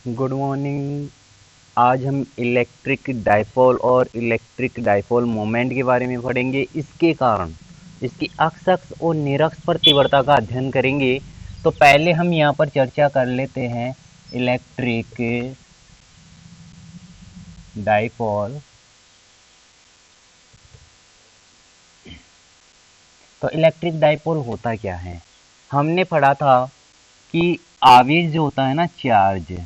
Good morning. आज हम electric dipole और इलेक्ट्रिक डाइपोल मोमेंट के बारे में पढ़ेंगे। इसके कारण इसकी अक्ष अक्ष और निरक्ष पर तीव्रता का अध्ययन करेंगे। तो पहले हम यहाँ पर चर्चा कर लेते हैं इलेक्ट्रिक डाइपोल। तो इलेक्ट्रिक डाइपोल होता क्या है? हमने पढ़ा था कि आवेश जो होता है ना, चार्ज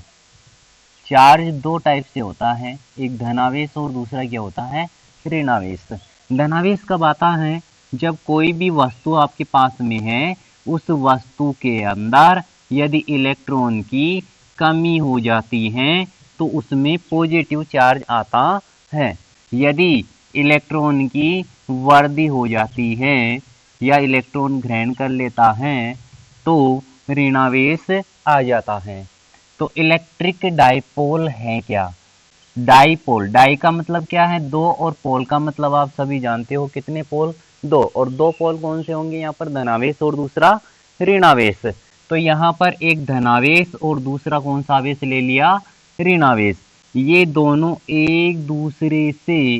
चार्ज दो टाइप से होता है, एक धनावेश और दूसरा क्या होता है, ऋणावेश। धनावेश कब आता है? जब कोई भी वस्तु आपके पास में है, उस वस्तु के अंदर यदि इलेक्ट्रॉन की कमी हो जाती है तो उसमें पॉजिटिव चार्ज आता है। यदि इलेक्ट्रॉन की वृद्धि हो जाती है या इलेक्ट्रॉन ग्रहण कर लेता है तो ऋणावेश आ जाता है। तो इलेक्ट्रिक डाइपोल है क्या? डाइपोल, डाई का मतलब क्या है? दो, और पोल का मतलब आप सभी जानते हो, कितने पोल? दो। और दो पोल कौन से होंगे यहाँ पर? धनावेश और दूसरा ऋणावेश। तो यहाँ पर एक धनावेश और दूसरा कौन सा आवेश ले लिया? ऋणावेश। ये दोनों एक दूसरे से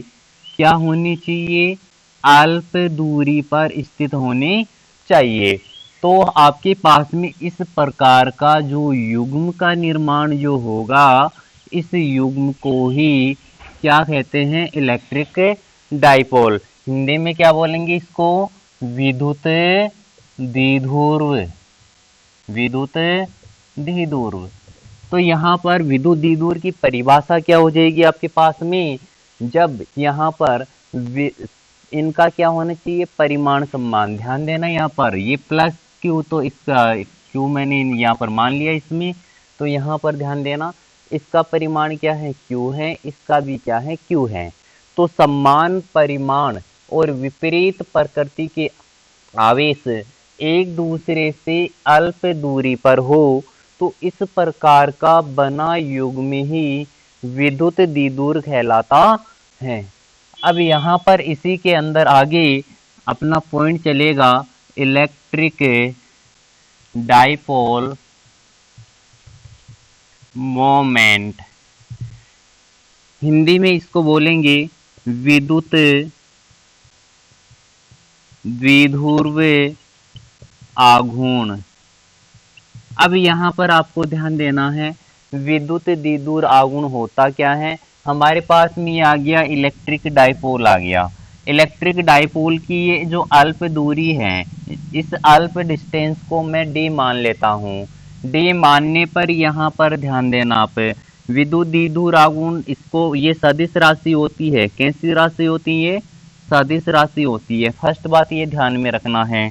क्या होने चाहिए? अल्प दूरी पर स्थित होने चाहिए। तो आपके पास में इस प्रकार का जो युग्म का निर्माण जो होगा, इस युग्म को ही क्या कहते हैं? Electric dipole. हिंदी में क्या बोलेंगे इसको? विद्युत द्विध्रुव। विद्युत द्विध्रुव। तो यहाँ पर विद्युत द्विध्रुव की परिभाषा क्या हो जाएगी आपके पास में? जब यहाँ पर इनका क्या होना चाहिए? परिमाण समान। ध्यान देना, यहाँ पर ये प्लस क्यू, तो इसका क्यू मैंने यहाँ पर मान लिया इसमें। तो यहाँ पर ध्यान देना, इसका परिमाण क्या है? क्यू है, इसका भी क्या है? क्यू है। तो समान परिमाण और विपरीत प्रकृति के आवेश एक दूसरे से अल्प दूरी पर हो तो इस प्रकार का बना युग्म ही विद्युत द्विध्रुव कहलाता है। अब यहाँ पर इसी के अंदर आगे अपना पॉइंट चलेगा, इलेक्ट्रिक डाइपोल मोमेंट। हिंदी में इसको बोलेंगे विद्युत द्विध्रुव आघूर्ण। अब यहाँ पर आपको ध्यान देना है, विद्युत द्विध्रुव आघूर्ण होता क्या है? हमारे पास में ये आ गया, इलेक्ट्रिक डाइपोल आ गया। इलेक्ट्रिक डाइपोल की ये जो अल्प दूरी है, इस अल्प डिस्टेंस को मैं डी मान लेता हूँ। डी मानने पर यहाँ पर ध्यान देना आप, विद्युत द्विध्रुव आघूर्ण, इसको ये सदिश राशि होती है। कैसी राशि होती है? सदिश राशि होती है। फर्स्ट बात ये ध्यान में रखना है।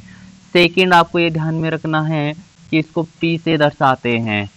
सेकंड आपको ये ध्यान में रखना है कि इसको P से दर्शाते हैं,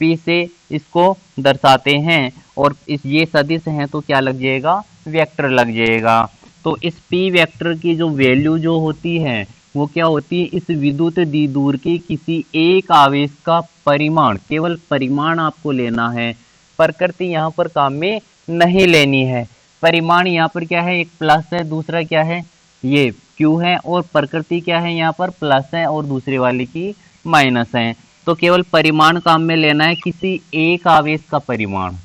P से इसको दर्शाते हैं, और इस ये सदिश हैं तो क्या लग जाएगा? वेक्टर लग जाएगा। तो इस P वेक्टर की जो वैल्यू जो होती है वो क्या होती है? इस विद्युत द्विध्रुव के किसी एक आवेश का परिमाण, केवल परिमाण आपको लेना है, प्रकृति यहाँ पर काम में नहीं लेनी है। परिमाण यहाँ पर क्या है? एक प्लस है, दूसरा क्या है? ये Q है, और प्रकृति क्या है? यहाँ पर प्लस है और दूसरे वाले की माइनस है। तो केवल परिमाण काम में लेना है, किसी एक आवेश का परिमाण।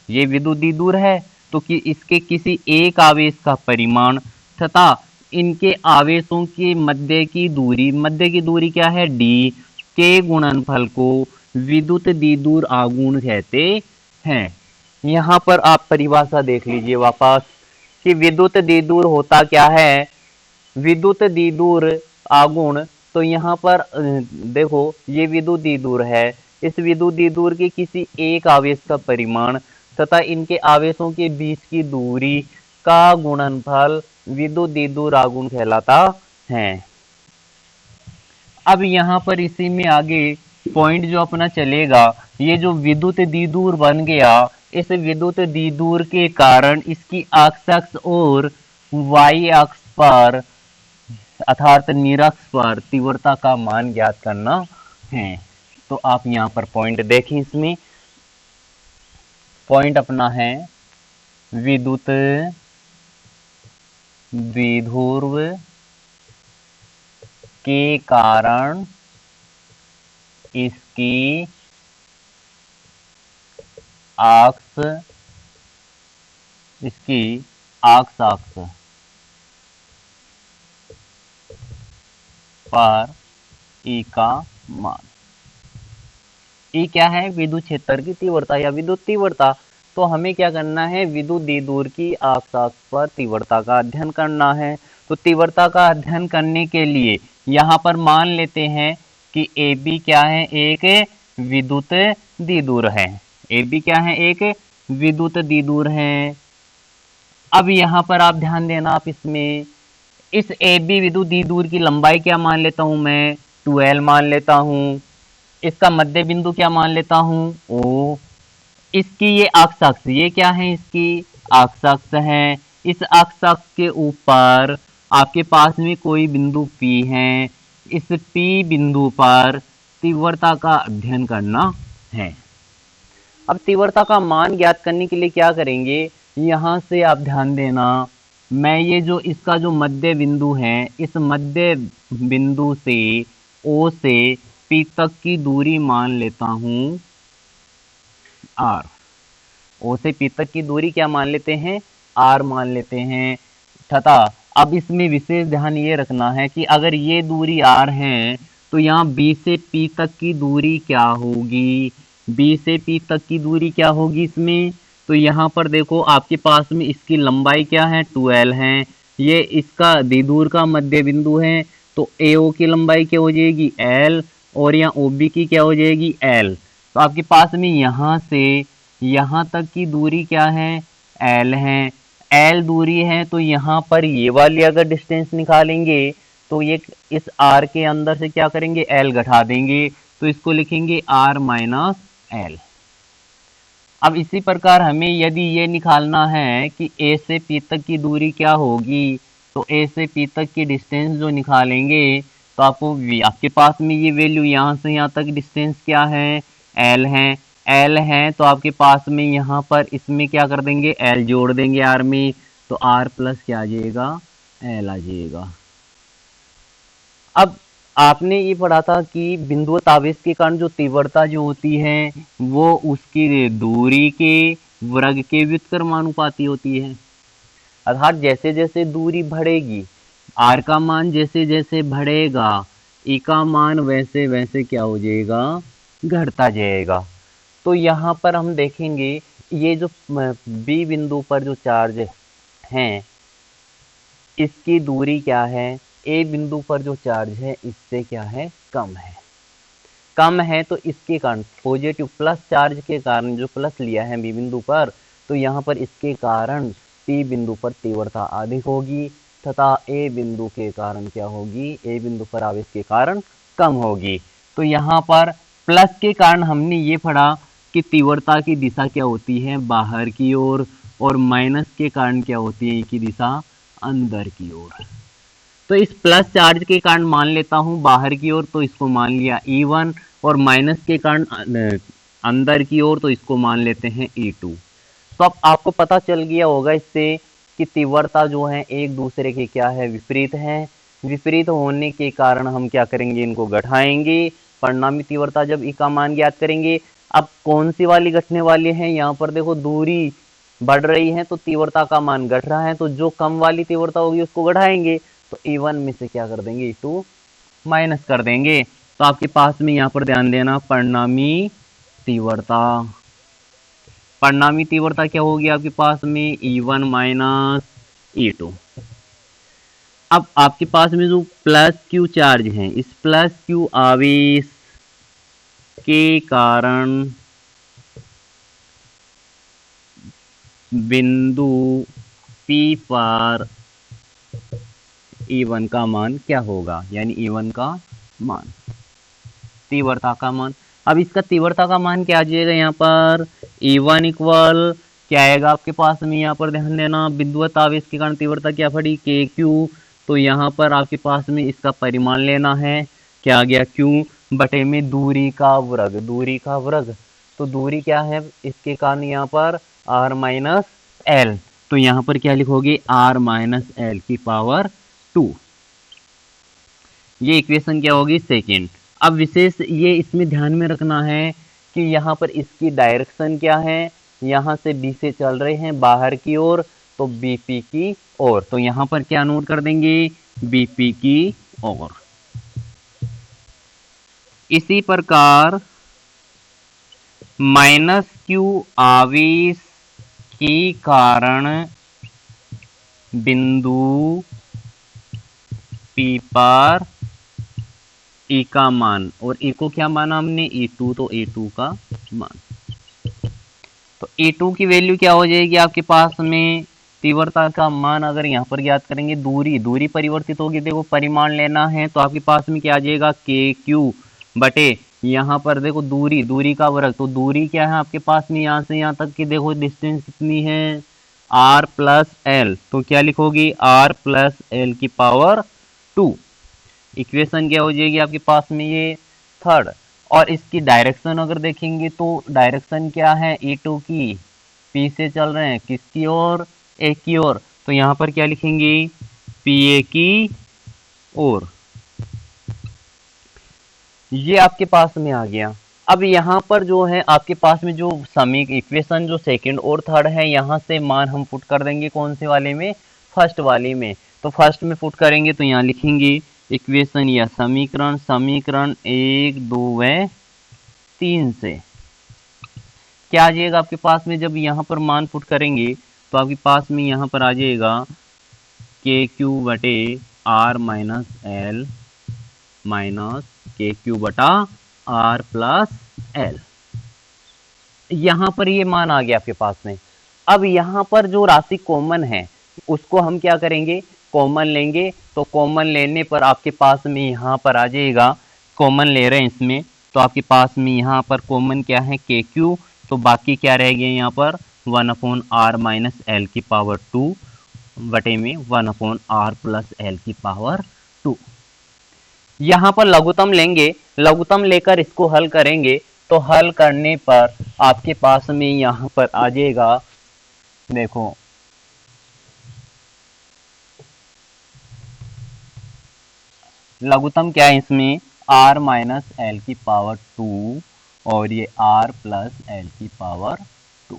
ये विद्युत द्विध्रुव है तो कि इसके किसी एक आवेश का परिमाण तथा इनके आवेशों के मध्य की दूरी क्या है? d के गुणनफल को विद्युत द्विध्रुव आघूर्ण कहते हैं। यहाँ पर आप परिभाषा देख लीजिए वापस कि विद्युत द्विध्रुव होता क्या है? विद्युत द्विध्रुव आघूर्ण, तो यहाँ पर देखो, ये विद्युत द्विध्रुव है। इस विद्युत द्विध्रुव के किसी एक आवेश का परिमाण तथा इनके आवेशों के बीच की दूरी का गुणनफल विद्युत द्विध्रुव आघूर्ण कहलाता है। अब यहाँ पर इसी में आगे पॉइंट जो अपना चलेगा, ये जो विद्युत द्विध्रुव बन गया, इस विद्युत द्विध्रुव के कारण इसकी एक्स अक्ष और वाई अक्ष पर अर्थात निरक्ष पर तीव्रता का मान ज्ञात करना है। तो आप यहाँ पर पॉइंट देखें, इसमें पॉइंट अपना है विद्युत द्विध्रुव के कारण इसकी आक्स, इसकी आक्स पर ई का मान। ई क्या है? विद्युत क्षेत्र की तीव्रता या विद्युत तीव्रता। तो हमें क्या करना है? विद्युत द्विध्रुव की अक्ष पर तीव्रता का अध्ययन करना है। तो तीव्रता का अध्ययन करने के लिए यहाँ पर मान लेते हैं कि ए बी क्या है? एक विद्युत द्विध्रुव है। ए बी क्या है? एक विद्युत द्विध्रुव है। अब यहाँ पर आप ध्यान देना, आप इसमें इस ए बी विद्युत द्विध्रुव की लंबाई क्या मान लेता हूं मैं? 2L मान लेता हूं। इसका मध्य बिंदु क्या मान लेता हूं? O। इसकी ये अक्ष, ये क्या है? इसकी अक्ष है। इस अक्ष के ऊपर आपके पास में कोई बिंदु P है। इस P बिंदु पर तीव्रता का अध्ययन करना है। अब तीव्रता का मान ज्ञात करने के लिए क्या करेंगे? यहां से आप ध्यान देना, मैं ये जो इसका जो मध्य बिंदु है, इस मध्य बिंदु से O से P तक की दूरी मान लेता हूं R। O से P तक की दूरी क्या मान लेते हैं? R मान लेते हैं। तथा अब इसमें विशेष ध्यान ये रखना है कि अगर ये दूरी R है तो यहाँ B से P तक की दूरी क्या होगी? B से P तक की दूरी क्या होगी इसमें? तो यहाँ पर देखो आपके पास में इसकी लंबाई क्या है? 2L है। ये इसका द्विध्रुव का मध्य बिंदु है, तो AO की लंबाई क्या हो जाएगी? L। और यहाँ OB की क्या हो जाएगी? L। तो आपके पास में यहाँ से यहाँ तक की दूरी क्या है? L है। L दूरी है, तो यहाँ पर ये वाली अगर डिस्टेंस निकालेंगे तो ये इस R के अंदर से क्या करेंगे? L घटा देंगे, तो इसको लिखेंगे R माइनस L। अब इसी प्रकार हमें यदि ये निकालना है कि A से P तक की दूरी क्या होगी, तो A से P तक की डिस्टेंस जो निकालेंगे तो आपके पास में ये वैल्यू यहाँ से यहाँ तक डिस्टेंस क्या है? L है। L है तो आपके पास में यहाँ पर इसमें क्या कर देंगे? L जोड़ देंगे R में, तो R प्लस क्या आ जाएगा? L आ जाएगा। अब आपने ये पढ़ा था कि बिंदुवत आवेश के कारण जो तीव्रता जो होती है वो उसकी दूरी के वर्ग के व्युत्क्रमानुपाती होती है। अर्थात जैसे जैसे दूरी बढ़ेगी, R का मान जैसे जैसे बढ़ेगा, E का मान वैसे वैसे क्या हो जाएगा? घटता जाएगा। तो यहाँ पर हम देखेंगे ये जो B बिंदु पर जो चार्ज हैं इसकी दूरी क्या है? ए बिंदु पर जो चार्ज है इससे क्या है? कम है। कम है तो इसके कारण पॉजिटिव प्लस चार्ज के कारण जो प्लस लिया है बी बिंदु पर, तो यहाँ पर इसके कारण पी बिंदु पर तीव्रता अधिक होगी तथा ए बिंदु के कारण क्या होगी? ए बिंदु पर आवेश के कारण कम होगी। तो यहाँ पर प्लस के कारण हमने ये पढ़ा कि तीव्रता की दिशा क्या होती है? बाहर की ओर। और माइनस के कारण क्या होती है? की दिशा अंदर की ओर। तो इस प्लस चार्ज के कारण मान लेता हूं बाहर की ओर, तो इसको मान लिया E1, और माइनस के कारण अंदर की ओर, तो इसको मान लेते हैं E2। तो अब आपको पता चल गया होगा इससे कि तीव्रता जो है एक दूसरे के क्या है? विपरीत है। विपरीत होने के कारण हम क्या करेंगे? इनको घटाएंगे। परिणामी तीव्रता जब ई का मान ज्ञात करेंगे, अब कौन सी वाली घटने वाली है? यहाँ पर देखो दूरी बढ़ रही है तो तीव्रता का मान घट रहा है, तो जो कम वाली तीव्रता होगी उसको घटाएंगे, तो E1 में से क्या कर देंगे? E2 माइनस कर देंगे। तो आपके पास में यहाँ पर ध्यान देना, परिणामी तीव्रता। परिणामी तीव्रता क्या होगी आपके पास में? E1 minus E2। अब आपके पास में जो प्लस क्यू चार्ज है, इस प्लस क्यू आवेश के कारण बिंदु P पर E1 का मान क्या होगा? यानी E1 का मान, तीव्रता का मान। अब इसका तीव्रता का मान क्या आ जाएगा? यहाँ पर E1 इक्वल क्या आएगा आपके पास में? यहाँ पर ध्यान देना, विद्युत आवेश के कारण तीव्रता क्या पड़ी? KQ। तो यहाँ पर आपके पास में इसका परिमाण लेना है, क्या आ गया? Q बटे में दूरी का वर्ग। दूरी का वर्ग, तो दूरी क्या है इसके कारण? यहाँ पर R माइनस L। तो यहाँ पर क्या लिखोगे? R माइनस L की पावर 2। ये इक्वेशन क्या होगी? सेकेंड। अब विशेष ये इसमें ध्यान में रखना है कि यहाँ पर इसकी डायरेक्शन क्या है? यहाँ से बी से चल रहे हैं बाहर की ओर, तो बीपी की ओर, तो यहाँ पर क्या नोट कर देंगे, बीपी की ओर। इसी प्रकार माइनस क्यू आवेश के कारण बिंदु पी पर ई का मान, और ई को क्या माना हमने, E2, तो E2 का मान, तो E2 की वैल्यू क्या हो जाएगी आपके पास में, तीव्रता का मान अगर यहाँ पर ज्ञात करेंगे, दूरी परिवर्तित होगी, देखो परिमाण लेना है तो आपके पास में क्या आ जाएगा, के क्यू बटे यहाँ पर देखो दूरी का वर्ग, तो दूरी क्या है आपके पास में यहाँ से यहाँ तक की, देखो डिस्टेंस कितनी है, r प्लस एल, तो क्या लिखोगी, r प्लस एल की पावर 2। इक्वेशन क्या हो जाएगी आपके पास में, ये थर्ड। और इसकी डायरेक्शन अगर देखेंगे तो डायरेक्शन क्या है, E2 की, P से चल रहे हैं किसकी ओर, A की ओर, तो यहाँ पर क्या लिखेंगे, PA की ओर। ये आपके पास में आ गया। अब यहाँ पर जो है आपके पास में जो समीकरण इक्वेशन जो सेकंड और थर्ड है, यहाँ से मान हम पुट कर देंगे कौन से वाले में, फर्स्ट वाले में। तो फर्स्ट में पुट करेंगे तो यहाँ लिखेंगे इक्वेशन या समीकरण 1, 2 व 3 से क्या आ जाएगा आपके पास में, जब यहाँ पर मान पुट करेंगे तो आपके पास में यहाँ पर आ जाएगा के क्यू बटे आर माइनस एल माइनस के क्यू बटा आर प्लस एल। यहाँ पर ये मान आ गया आपके पास में। अब यहाँ पर जो राशि कॉमन है उसको हम क्या करेंगे, कॉमन लेंगे, तो कॉमन लेने पर आपके पास में यहाँ पर आ जाएगा, कॉमन ले रहे हैं इसमें, तो आपके पास में यहाँ पर कॉमन क्या है, के क्यू, तो बाकी क्या रह गया यहाँ पर 1/r माइनस एल की पावर 2 बटे में 1/r प्लस एल की पावर 2। यहाँ पर लघुत्तम लेंगे, लघुत्तम लेकर इसको हल करेंगे, तो हल करने पर आपके पास में यहाँ पर आ जाएगा, देखो लघुत्तम क्या है इसमें, r माइनस एल की पावर 2 और ये r प्लस एल की पावर 2।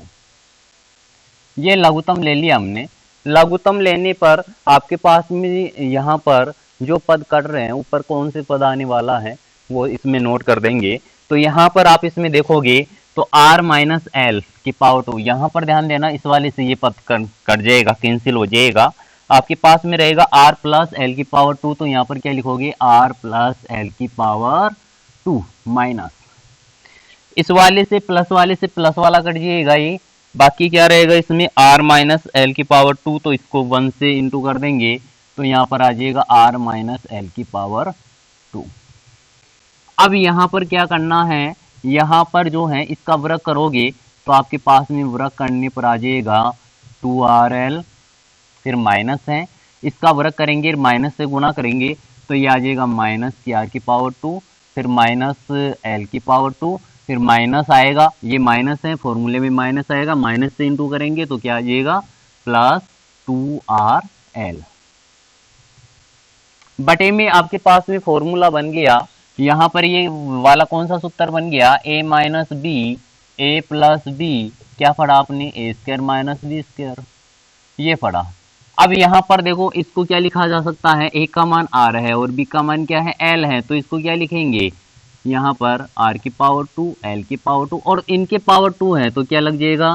ये लघुत्तम ले लिया हमने। लघुत्तम लेने पर आपके पास में यहाँ पर जो पद कट रहे हैं, ऊपर कौन से पद आने वाला है वो इसमें नोट कर देंगे। तो यहाँ पर आप इसमें देखोगे तो r माइनस एल की पावर 2, यहाँ पर ध्यान देना, इस वाले से ये पद कट जाएगा, कैंसिल हो जाएगा, आपके पास में रहेगा r प्लस एल की पावर 2, तो यहाँ पर क्या लिखोगे, r प्लस एल की पावर 2 माइनस, इस वाले से प्लस वाला कट जाएगा ये, बाकी क्या रहेगा इसमें r माइनस एल की पावर 2, तो इसको 1 से इंटू कर देंगे तो यहाँ पर आ जाएगा r माइनस एल की पावर 2। अब यहाँ पर क्या करना है, यहाँ पर जो है इसका वर्ग करोगे तो आपके पास में वर्ग करने पर आ जाएगा 2rl, फिर माइनस है, इसका वर्ग करेंगे माइनस से गुना करेंगे तो ये आ जाएगा माइनस की r की पावर 2, फिर माइनस एल की पावर 2, फिर माइनस आएगा, ये माइनस है, फॉर्मूले में माइनस आएगा, माइनस से इंटू करेंगे तो क्या आ जाएगा प्लस 2rl बटे में आपके पास में फॉर्मूला बन गया। यहाँ पर ये वाला कौन सा सूत्र बन गया, a minus B, A plus B, क्या पढ़ा आपने, A square minus B square, ये पढ़ा। अब यहाँ पर देखो इसको क्या लिखा जा सकता है, a का मान r है और b का मान क्या है, l है, तो इसको क्या लिखेंगे, यहाँ पर r की पावर 2, l की पावर 2, और इनके पावर 2 है तो क्या लग जाएगा,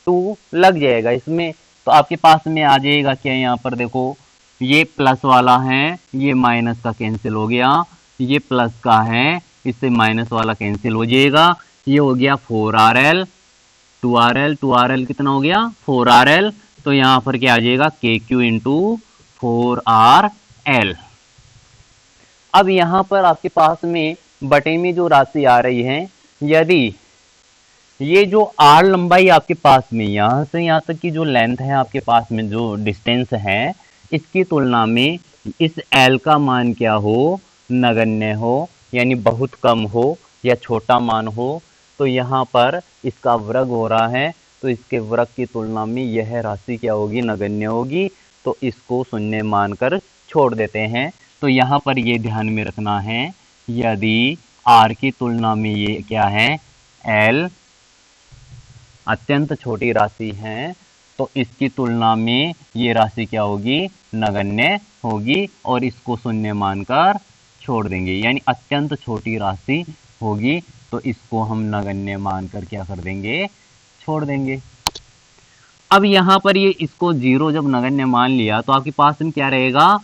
2 लग जाएगा इसमें, तो आपके पास में आ जाएगा क्या, यहाँ पर देखो ये प्लस वाला है, ये माइनस का कैंसिल हो गया, ये प्लस का है, इससे माइनस वाला कैंसिल हो जाएगा, ये हो गया 4rl, 2rl कितना हो गया 4rl, तो यहाँ पर क्या आ जाएगा के क्यू इंटू 4rl। अब यहाँ पर आपके पास में बटे में जो राशि आ रही है, यदि ये जो r लंबाई आपके पास में यहाँ से यहाँ तक की जो लेंथ है आपके पास में जो डिस्टेंस है, इसकी तुलना में इस l का मान क्या हो, नगण्य हो, यानी बहुत कम हो या छोटा मान हो, तो यहाँ पर इसका वर्ग हो रहा है, तो इसके वर्ग की तुलना में यह राशि क्या होगी, नगण्य होगी, तो इसको शून्य मानकर छोड़ देते हैं। तो यहाँ पर ये ध्यान में रखना है, यदि r की तुलना में ये क्या है, l अत्यंत छोटी राशि है, तो इसकी तुलना में ये राशि क्या होगी, नगण्य होगी और इसको शून्य मानकर छोड़ देंगे। यानी अत्यंत छोटी राशि होगी तो इसको हम नगण्य मानकर क्या कर देंगे, छोड़ देंगे। अब यहाँ पर ये इसको जीरो जब नगण्य मान लिया तो आपके पास में क्या रहेगा,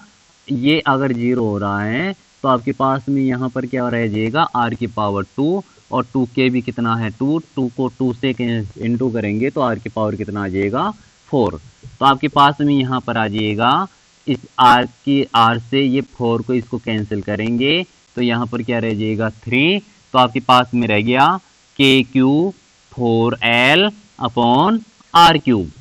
ये अगर जीरो हो रहा है तो आपके पास में यहाँ पर क्या रह जाएगा, आर की पावर 2 और 2 के भी कितना है 2, 2 को 2 से इंटू करेंगे तो आर की पावर कितना आ जाएगा 4। तो आपके पास में यहाँ पर आ जाएगा इस आर की आर से ये 4 को इसको कैंसिल करेंगे तो यहाँ पर क्या रह जाएगा 3। तो आपके पास में रह गया के cube 4L upon are cube.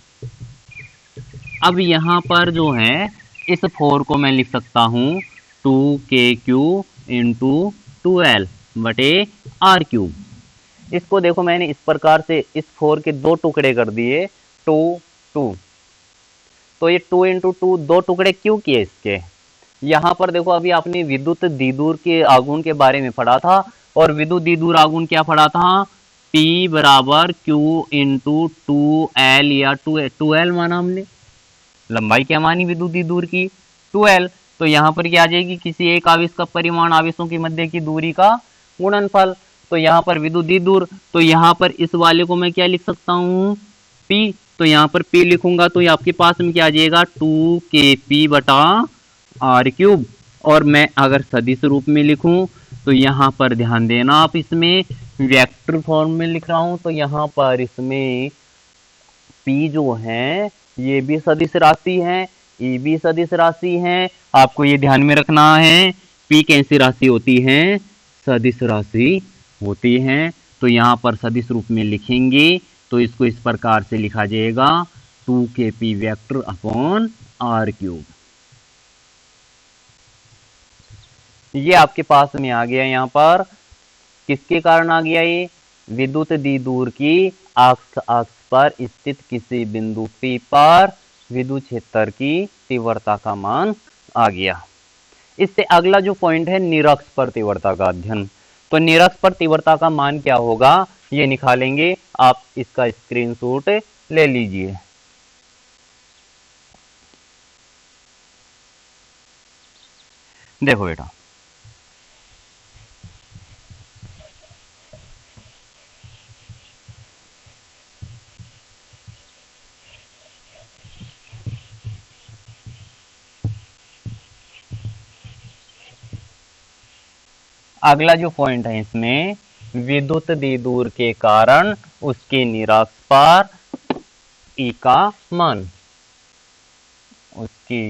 अब यहाँ पर जो है इस 4 को मैं लिख सकता हूँ 2k³ इंटू 2L बटे आर क्यूब। इसको देखो मैंने इस प्रकार से इस 4 के दो टुकड़े कर दिए 2 2। तो ये 2 इंटू 2 दो टुकड़े क्यों किए इसके, यहाँ पर देखो अभी आपने विद्युत द्विध्रुव के आघूर्ण के बारे में पढ़ा था और विद्युत द्विध्रुव आघूर्ण क्या पढ़ा था, P बराबर Q इंटू 2L या 2L माना हमने, लंबाई क्या मानी विद्युत द्विध्रुव की 2L। तो यहाँ पर क्या आ जाएगी, किसी एक आवेश का परिमाण आवेशों के मध्य की दूरी का गुणनफल। तो यहाँ पर विद्युत द्विध्रुव, तो यहाँ पर इस वाले को मैं क्या लिख सकता हूँ P। तो यहाँ पर P लिखूंगा तो आपके पास में क्या आ जाएगा 2kP बटा आर क्यूब। और मैं अगर सदिश रूप में लिखूं तो यहाँ पर ध्यान देना आप, इसमें वेक्टर फॉर्म में लिख रहा हूं तो यहाँ पर इसमें P जो है ये भी सदिश राशि है, E भी सदिश राशि है। आपको ये ध्यान में रखना है P कैसी राशि होती है, सदिश राशि होती है। तो यहाँ पर सदिश रूप में लिखेंगे तो इसको इस प्रकार से लिखा जाएगा 2kP vector upon are cube. ये आपके पास में आ गया, यहाँ पर किसके कारण आ गया, ये विद्युत द्विध्रुव की अक्ष पर स्थित किसी बिंदु P पर विद्युत क्षेत्र की तीव्रता का मान आ गया। इससे अगला जो पॉइंट है निरक्ष पर तीव्रता का अध्ययन। तो निरक्ष पर तीव्रता का मान क्या होगा ये निकालेंगे, आप इसका स्क्रीनशॉट ले लीजिए। देखो बेटा, अगला जो पॉइंट है इसमें विद्युत द्विध्रुव के कारण उसके निरक्ष पर E का मान, उसकी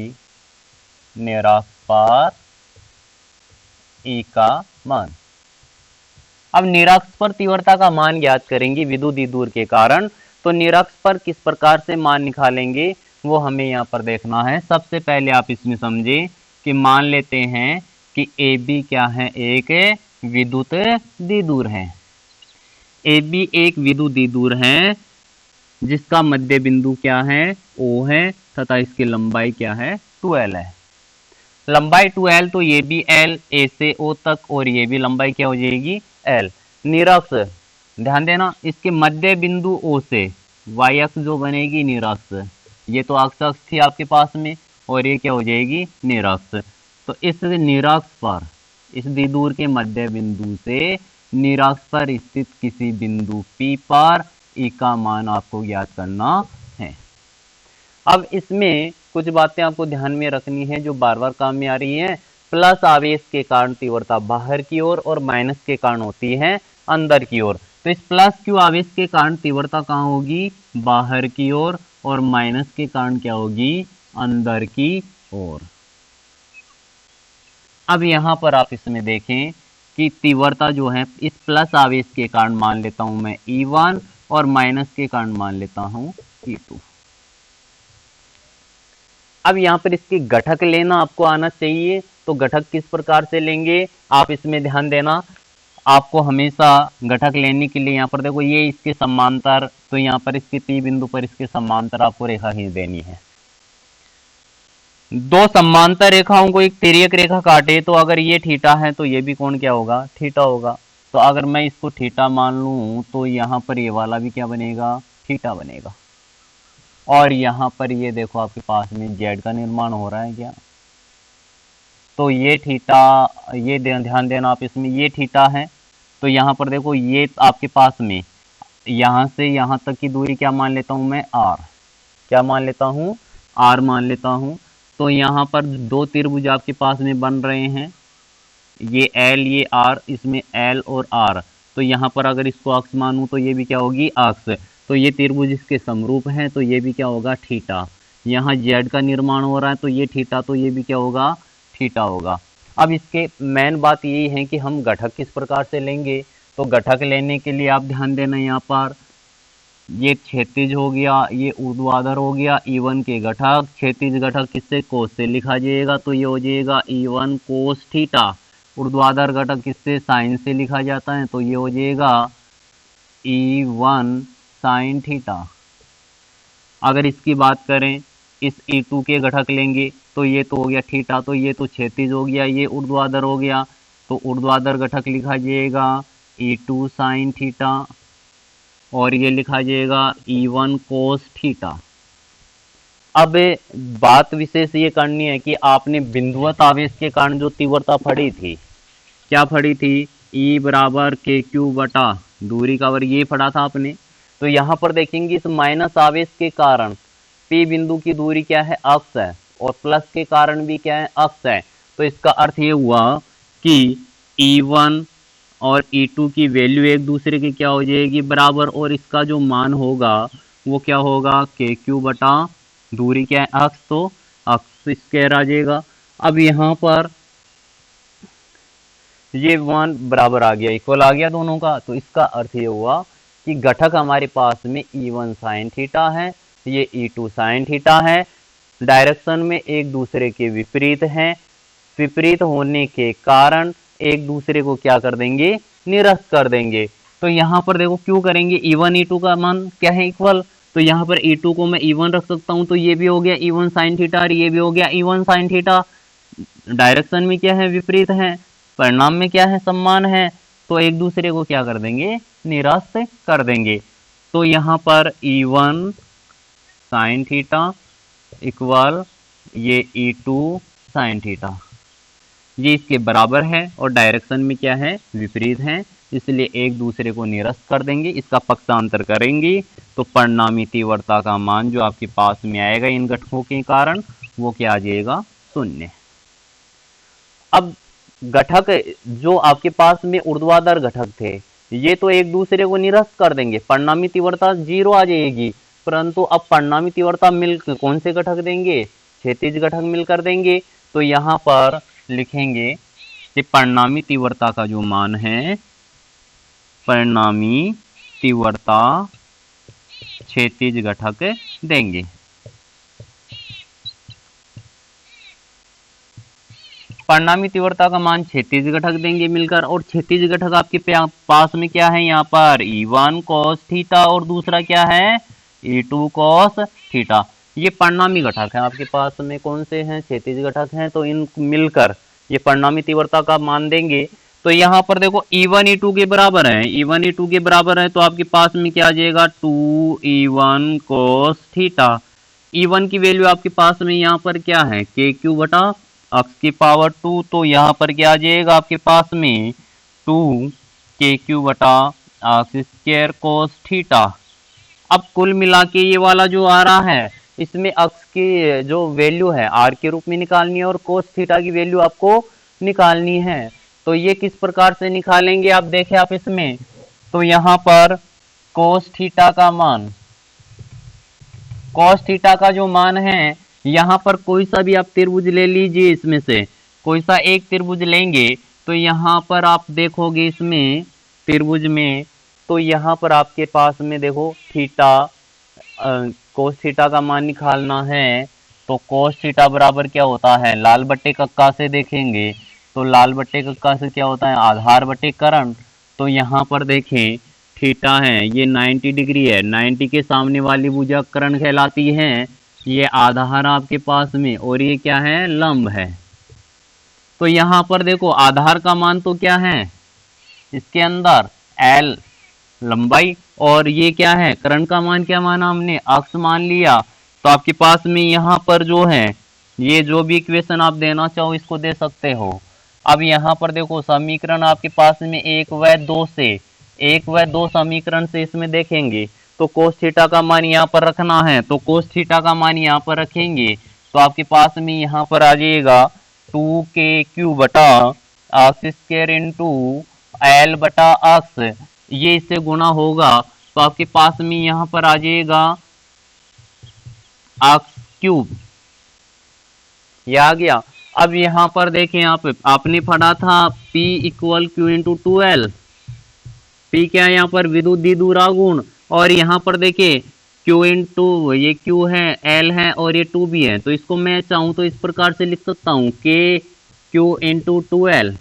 निरक्ष पर E का मान। अब निरक्ष पर तीव्रता का मान ज्ञात करेंगे विद्युत द्विध्रुव के कारण। तो निरक्ष पर किस प्रकार से मान निकालेंगे वो हमें यहाँ पर देखना है। सबसे पहले आप इसमें समझे कि मान लेते हैं कि AB क्या है, एक विद्युत द्विध्रुव है। AB एक विद्युत द्विध्रुव है जिसका मध्य बिंदु क्या है, O है तथा इसकी लंबाई क्या है 2L है। लंबाई 2L तो ये भी L, A से O तक, और ये भी लंबाई क्या हो जाएगी L। निरक्ष ध्यान देना, इसके मध्य बिंदु O से y अक्ष जो बनेगी निरक्ष, ये तो अक्ष थी आपके पास में और ये क्या हो जाएगी निरक्ष। तो इस निरक्ष पर, इस द्विध्रुव के मध्य बिंदु से निरक्ष पर स्थित किसी बिंदु P पर E का मान आपको ज्ञात करना है। अब इसमें कुछ बातें आपको ध्यान में रखनी है जो बार बार काम में आ रही हैं। प्लस आवेश के कारण तीव्रता बाहर की ओर और माइनस के कारण होती है अंदर की ओर। तो इस प्लस क्यू आवेश के कारण तीव्रता कहाँ होगी, बाहर की ओर, और माइनस के कारण क्या होगी, अंदर की ओर। अब यहाँ पर आप इसमें देखें कि तीव्रता जो है इस प्लस आवेश के कारण मान लेता हूं मैं E1 और माइनस के कारण मान लेता हूं E2। अब यहाँ पर इसके घटक लेना आपको आना चाहिए। तो घटक किस प्रकार से लेंगे आप इसमें ध्यान देना। आपको हमेशा घटक लेने के लिए यहाँ पर देखो ये इसके समांतर, तो यहाँ पर इसके P बिंदु पर इसके समांतर आपको रेखा खींच देनी है। दो समांतर रेखाओं को एक तिर्यक रेखा काटे तो अगर ये थीटा है तो ये भी कोण क्या होगा, थीटा होगा। तो अगर मैं इसको थीटा मान लूं तो यहाँ पर ये वाला भी क्या बनेगा, थीटा बनेगा। और यहाँ पर ये देखो आपके पास में जेड का निर्माण हो रहा है क्या, तो ये थीटा, ये ध्यान देना आप इसमें, ये थीटा है। तो यहाँ पर देखो ये आपके पास में यहाँ से यहाँ तक की दूरी क्या मान लेता हूँ मैं, आर। क्या मान लेता हूँ, आर मान लेता हूँ। तो यहाँ पर दो त्रिभुज आपके पास में बन रहे हैं, ये एल ये आर, इसमें एल और आर। तो यहाँ पर अगर इसको अक्ष मानूं तो ये भी क्या होगी, अक्ष। तो ये त्रिभुज इसके समरूप हैं, तो ये भी क्या होगा, थीटा। यहाँ जेड का निर्माण हो रहा है तो ये थीटा, तो ये भी क्या होगा, थीटा होगा। अब इसके मेन बात यही है कि हम घटक किस प्रकार से लेंगे। तो घटक लेने के लिए आप ध्यान देना, यहाँ पर ये क्षैतिज हो गया, ये ऊर्ध्वाधर हो गया, E1 के घटक, क्षैतिज घटक किससे, कोस से लिखा जाएगा, तो ये हो जाएगा E1 कोस थीटा। ऊर्ध्वाधर घटक किससे, साइन से लिखा जाता है, तो ये हो जाएगा E1 साइन थीटा। अगर इसकी बात करें, इस E2 के घटक लेंगे तो ये तो हो गया थीटा, तो ये तो क्षैतिज हो गया, ये ऊर्ध्वाधर हो गया, तो ऊर्ध्वाधर घटक लिखा जाएगा E2 साइन थीटा, और ये लिखा जाएगा E1 कोस थीटा। अब बात विशेष ये करनी है कि आपने बिंदुवत आवेश के कारण जो तीव्रता पढ़ी थी, क्या पढ़ी थी, E बराबर KQ बटा दूरी का वर्ग, ये पढ़ा था आपने। तो यहाँ पर देखेंगे इस माइनस आवेश के कारण P बिंदु की दूरी क्या है, अक्ष है, और प्लस के कारण भी क्या है, अक्ष है। तो इसका अर्थ ये हुआ कि E1 और E2 की वैल्यू एक दूसरे की क्या हो जाएगी, बराबर, और इसका जो मान होगा वो क्या होगा, KQ बटा दूरी क्या है, अक्ष, तो अक्ष स्क्वायर आ जाएगा। अब यहाँ पर ये मान बराबर आ गया, इक्वल आ गया दोनों का। तो इसका अर्थ ये हुआ कि घटक हमारे पास में E1 साइन थीटा है, ये E2 साइन थीटा है, डायरेक्शन में एक दूसरे के विपरीत हैं। विपरीत होने के कारण एक दूसरे को क्या कर देंगे, निरस्त कर देंगे। तो यहाँ पर देखो क्यों करेंगे, E1 E2 का मान क्या है, इक्वल। तो यहाँ पर E2 को मैं E1 रख सकता हूँ, तो ये भी हो गया E1 साइन थीटा, और ये भी हो गया E1 साइन थीटा। डायरेक्शन में क्या है, विपरीत है, परिणाम में क्या है, समान है। तो एक दूसरे को क्या कर देंगे, निरस्त कर देंगे। तो यहाँ पर E1 साइन थीटा इक्वल ये E2 साइन थीटा, ये इसके बराबर है, और डायरेक्शन में क्या है, विपरीत है, इसलिए एक दूसरे को निरस्त कर देंगे। इसका पक्षांतर करेंगे तो परिणामी तीव्रता का मान जो आपके पास में आएगा इन घटकों के कारण, वो क्या आ जाएगा, शून्य। अब घटक जो आपके पास में ऊर्ध्वाधर घटक थे, ये तो एक दूसरे को निरस्त कर देंगे, परिणामी तीव्रता 0 आ जाएगी। परंतु अब परिणामी तीव्रता मिल कौन से घटक देंगे, क्षैतिज घटक मिलकर देंगे। तो यहाँ पर लिखेंगे कि परिणामी तीव्रता का जो मान है, परिणामी तीव्रता क्षैतिज घटक देंगे। परिणामी तीव्रता का मान क्षैतिज घटक देंगे मिलकर, और क्षैतिज घटक आपके पास में क्या है, यहाँ पर E1 cos थीटा, और दूसरा क्या है, E2 cos थीटा। ये परिणामी घटक है आपके पास में, कौन से हैं, क्षैतिज घटक हैं। तो इन मिलकर ये परिणामी तीव्रता का मान देंगे। तो यहाँ पर देखो E1 E2 के बराबर है, E1 E2 के बराबर है, तो आपके पास में क्या आ जाएगा, 2E1 cos थीटा। E1 की वैल्यू आपके पास में यहाँ पर क्या है, KQ बटा अक्ष की पावर 2, तो यहाँ पर क्या आ जाएगा आपके पास में 2KQ बटा अक्ष स्क्वायर cos थीटा। अब कुल मिला के ये वाला जो आ रहा है, इसमें अक्ष की जो वैल्यू है आर के रूप में निकालनी है, और कोस थीटा की वैल्यू आपको निकालनी है। तो ये किस प्रकार से निकालेंगे, आप देखें आप इसमें, तो यहाँ पर कोस थीटा का मान, कोस थीटा का जो मान है, यहाँ पर कोई सा भी आप त्रिभुज ले लीजिए, इसमें से कोई सा एक त्रिभुज लेंगे, तो यहाँ पर आप देखोगे इसमें त्रिभुज में, तो यहाँ पर आपके पास में देखो थीटा, कोस थीटा का मान निकालना है। तो कोस थीटा बराबर क्या होता है, लाल बट्टे कक्का से देखेंगे, तो लाल बट्टे कक्का से क्या होता है, आधार बट्टे करण। तो यहाँ पर देखें थीटा है, ये 90 डिग्री है, 90 के सामने वाली भुजा करण कहलाती है, ये आधार आपके पास में, और ये क्या है, लंब है। तो यहाँ पर देखो आधार का मान तो क्या है, इसके अंदर L लंबाई, और ये क्या है, करंट का मान क्या माना हमने, अक्स मान लिया। तो आपके पास में यहाँ पर जो है, ये जो भी इक्वेशन आप देना चाहो इसको दे सकते हो। अब यहाँ पर देखो समीकरण आपके पास में 1 व 2 समीकरण से इसमें देखेंगे तो कोस थीटा का मान यहाँ पर रखना है, तो कोस थीटा का मान यहाँ पर रखेंगे तो आपके पास में यहाँ पर आ जाएगा 2k³ बटा अक्स स्क्वायर इंटू एल बटा अक्स, ये इससे गुणा होगा तो आपके पास में यहाँ पर आ जाएगा x³, ये आ गया। अब यहाँ पर देखें आपने पढ़ा था P = Q × 2L, P क्या है यहाँ पर, विद्युत द्विध्रुव गुण, और यहाँ पर देखिए Q × ये Q है, L है और ये 2 भी है, तो इसको मैं चाहूँ तो इस प्रकार से लिख सकता हूँ KQ × 2L।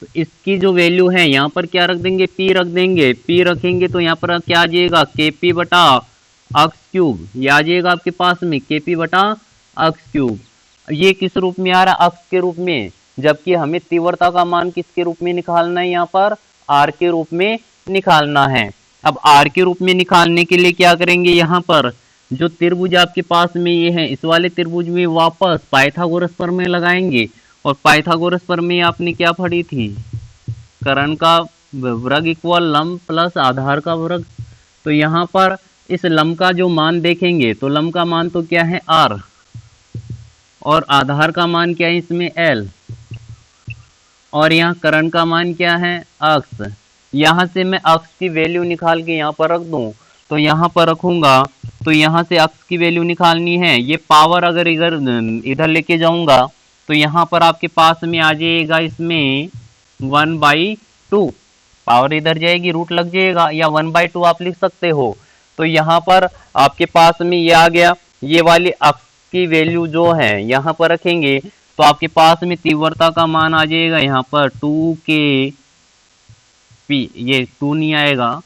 तो इसकी जो वैल्यू है यहाँ पर क्या रख देंगे, P रख देंगे, P रखेंगे तो यहाँ पर क्या आ जाएगा, KP बटा x³, ये आ जाएगा आपके पास में KP बटा x³। ये किस रूप में आ रहा है, अक्स के रूप में, जबकि हमें तीव्रता का मान किसके रूप में निकालना है, यहाँ पर r के रूप में निकालना है। अब r के रूप में निकालने के लिए क्या करेंगे, यहाँ पर जो त्रिभुज आपके पास में ये है, इस वाले त्रिभुज में वापस पाइथागोरस प्रमेय लगाएंगे, और पाइथागोरस प्रमेय आपने क्या पढ़ी थी, कर्ण का वर्ग इक्वल लंब प्लस आधार का वर्ग। तो यहाँ पर इस लंब का जो मान देखेंगे तो लंब का मान तो क्या है r, और आधार का मान क्या है इसमें L, और यहाँ कर्ण का मान क्या है x। यहाँ से मैं x की वैल्यू निकाल के यहाँ पर रख दूं, तो यहाँ पर रखूंगा तो यहाँ से x की वैल्यू निकालनी है, ये पावर अगर इधर लेके जाऊंगा तो यहाँ पर आपके पास में आ जाएगा इसमें 1/2, पावर इधर जाएगी, रूट लग जाएगा, या 1/2 आप लिख सकते हो। तो यहाँ पर आपके पास में ये आ गया, ये वाली x की वैल्यू जो है यहाँ पर रखेंगे तो आपके पास में तीव्रता का मान आ जाएगा यहाँ पर 2kP, ये 2 नहीं आएगा,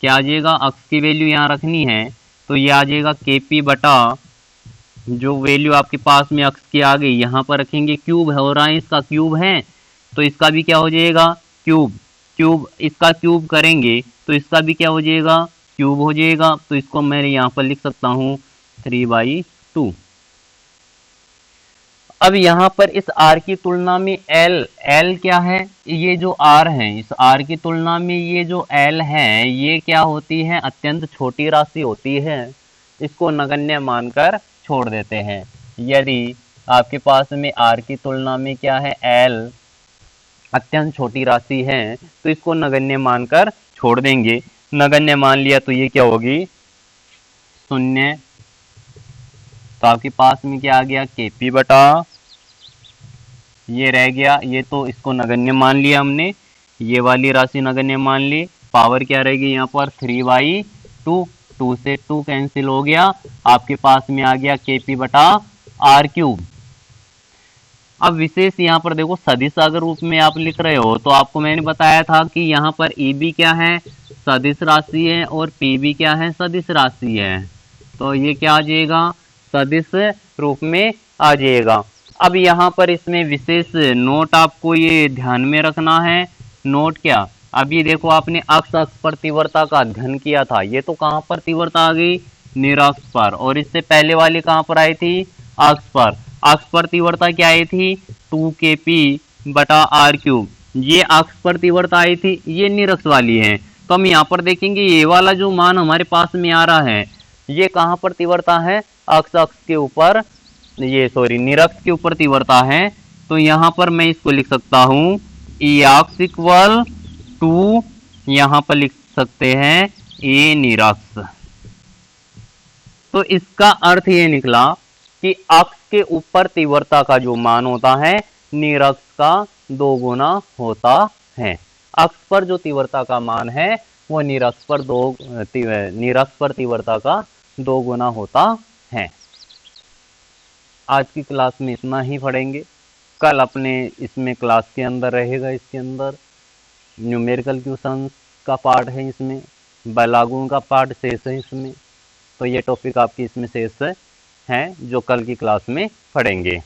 क्या आ जाएगा, x की वैल्यू यहाँ रखनी है तो ये आ जाएगा KP बटा जो वैल्यू आपके पास में x की आ गई, यहाँ पर रखेंगे, क्यूब हो रहा है, इसका क्यूब है तो इसका भी क्या हो जाएगा, क्यूब, इसका क्यूब करेंगे तो इसका भी क्या हो जाएगा, क्यूब हो जाएगा। तो इसको मैं यहाँ पर लिख सकता हूँ 3/2। अब यहाँ पर इस r की तुलना में L क्या है, ये जो r है, इस r की तुलना में ये जो L है ये क्या होती है, अत्यंत छोटी राशि होती है, इसको नगण्य मानकर छोड़ देते हैं। यदि आपके पास में r की तुलना में क्या है, L अत्यंत छोटी राशि है तो इसको नगण्य मानकर छोड़ देंगे। नगण्य मान लिया तो ये क्या होगी, 0। तो आपके पास में क्या आ गया, KP बटा, ये रह गया, ये तो इसको नगण्य मान लिया हमने, ये वाली राशि नगण्य मान ली, पावर क्या रहेगी यहाँ पर 3/2, 2 से 2 कैंसिल हो गया, आपके पास में आ गया KP बटा r³। अब विशेष यहाँ पर देखो सदिश अगर रूप में आप लिख रहे हो तो आपको मैंने बताया था कि यहाँ पर EB क्या है, सदिश राशि है, और PB क्या है, सदिश राशि है, तो ये क्या आ जाएगा, सदिश रूप में आ जाएगा। अब यहाँ पर इसमें विशेष नोट आपको ये ध्यान में रखना है, नोट क्या, अभी देखो आपने अक्ष पर तीव्रता का अध्ययन किया था, ये तो कहाँ पर तीव्रता आ गई, निरक्ष पर, और इससे पहले वाली कहाँ पर आई थी, अक्ष पर। अक्ष पर तीव्रता क्या आई थी, 2kP बटा r³, ये अक्ष पर तीव्रता आई थी, ये निरक्ष वाली है। तो हम यहाँ पर देखेंगे ये वाला जो मान हमारे पास में आ रहा है ये कहाँ पर तीव्रता है, अक्ष के ऊपर, ये सॉरी निरक्ष के ऊपर तीव्रता है। तो यहाँ पर मैं इसको लिख सकता हूँ Ex = 2, यहाँ पर लिख सकते हैं A निरक्ष। तो इसका अर्थ ये निकला कि अक्ष के ऊपर तीव्रता का जो मान होता है निरक्ष का 2 गुना होता है। अक्ष पर जो तीव्रता का मान है वो निरक्ष पर तीव्रता का 2 गुना होता है। आज की क्लास में इतना ही पढ़ेंगे, कल अपने इसमें क्लास के अंदर रहेगा, इसके अंदर न्यूमेरिकल क्वेश्चंस का पार्ट है, इसमें बलागुण का पार्ट शेष है इसमें, तो ये टॉपिक आपकी इसमें शेष है जो कल की क्लास में पढ़ेंगे।